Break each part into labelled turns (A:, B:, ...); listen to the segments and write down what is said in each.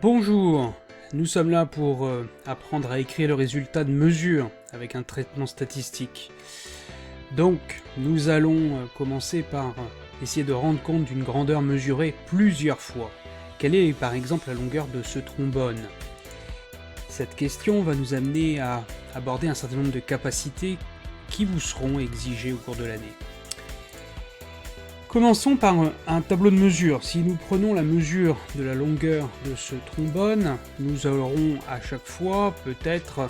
A: Bonjour, nous sommes là pour apprendre à écrire le résultat de mesure avec un traitement statistique. Donc, nous allons commencer par essayer de rendre compte d'une grandeur mesurée plusieurs fois. Quelle est par exemple la longueur de ce trombone? Cette question va nous amener à aborder un certain nombre de capacités qui vous seront exigées au cours de l'année. Commençons par un tableau de mesure. Si nous prenons la mesure de la longueur de ce trombone, nous aurons à chaque fois peut-être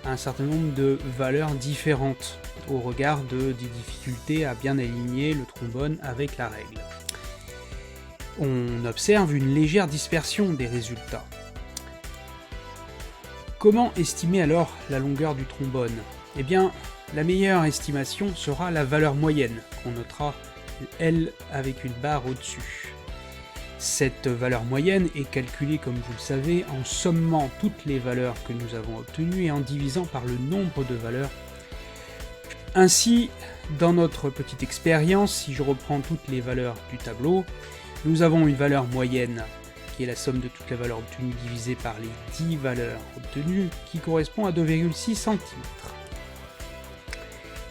A: un certain nombre de valeurs différentes au regard des difficultés à bien aligner le trombone avec la règle. On observe une légère dispersion des résultats. Comment estimer alors la longueur du trombone? Eh bien, la meilleure estimation sera la valeur moyenne, qu'on notera L avec une barre au-dessus. Cette valeur moyenne est calculée, comme vous le savez, en sommant toutes les valeurs que nous avons obtenues et en divisant par le nombre de valeurs. Ainsi, dans notre petite expérience, si je reprends toutes les valeurs du tableau, nous avons une valeur moyenne qui est la somme de toutes les valeurs obtenues divisée par les 10 valeurs obtenues, qui correspond à 2,6 cm.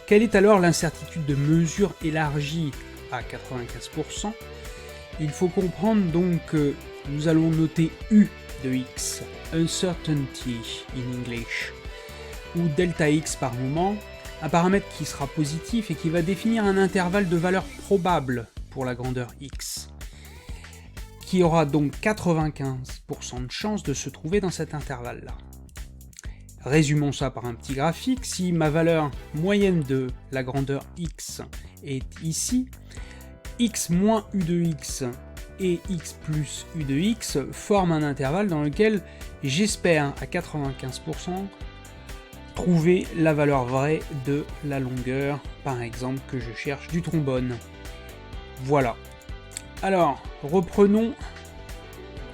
A: Quelle est alors l'incertitude de mesure élargie à 95%? Il faut comprendre donc que nous allons noter U de X, uncertainty in English, ou delta X par moment, un paramètre qui sera positif et qui va définir un intervalle de valeurs probables pour la grandeur X, qui aura donc 95% de chances de se trouver dans cet intervalle-là. Résumons ça par un petit graphique. Si ma valeur moyenne de la grandeur X est ici, X moins U de X et X plus U de X forment un intervalle dans lequel j'espère à 95% trouver la valeur vraie de la longueur, par exemple, que je cherche du trombone. Voilà. Alors, reprenons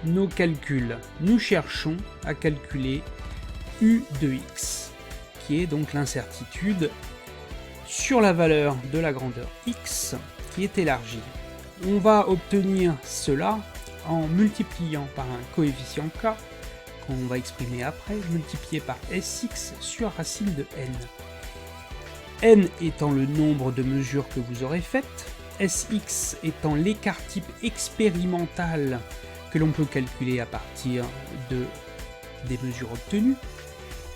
A: nos calculs. Nous cherchons à calculer U de X, qui est donc l'incertitude sur la valeur de la grandeur X qui est élargie. On va obtenir cela en multipliant par un coefficient K, qu'on va exprimer après, multiplié par Sx sur racine de n. N étant le nombre de mesures que vous aurez faites, Sx étant l'écart type expérimental que l'on peut calculer à partir des mesures obtenues,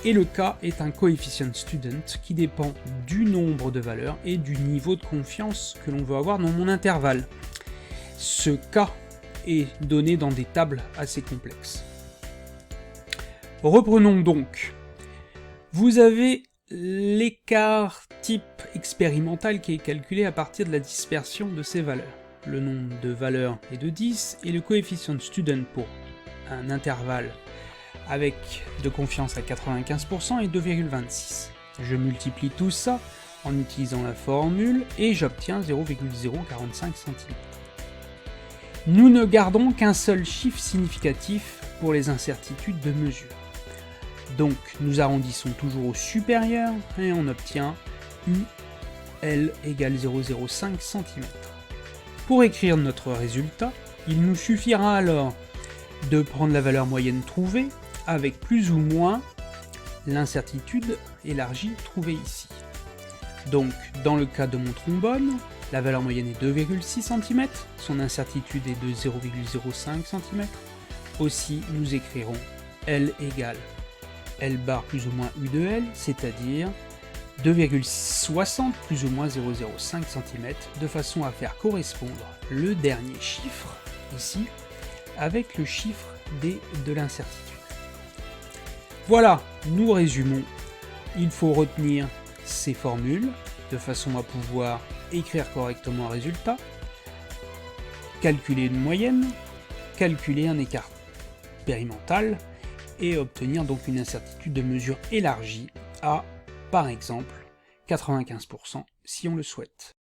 A: et le K est un coefficient student qui dépend du nombre de valeurs et du niveau de confiance que l'on veut avoir dans mon intervalle. Ce K est donné dans des tables assez complexes. Reprenons donc. Vous avez l'écart type expérimental qui est calculé à partir de la dispersion de ces valeurs. Le nombre de valeurs est de 10 et le coefficient student pour un intervalle avec de confiance à 95% et 2,26. Je multiplie tout ça en utilisant la formule et j'obtiens 0,045 cm. Nous ne gardons qu'un seul chiffre significatif pour les incertitudes de mesure. Donc nous arrondissons toujours au supérieur et on obtient UL égale 0,05 cm. Pour écrire notre résultat, il nous suffira alors de prendre la valeur moyenne trouvée avec plus ou moins l'incertitude élargie trouvée ici. Donc, dans le cas de mon trombone, la valeur moyenne est 2,6 cm, son incertitude est de 0,05 cm. Aussi, nous écrirons L égale L bar plus ou moins U de L, c'est-à-dire 2,60 plus ou moins 0,05 cm, de façon à faire correspondre le dernier chiffre, ici, avec le chiffre D de l'incertitude. Voilà, nous résumons. Il faut retenir ces formules de façon à pouvoir écrire correctement un résultat, calculer une moyenne, calculer un écart expérimental et obtenir donc une incertitude de mesure élargie à, par exemple, 95% si on le souhaite.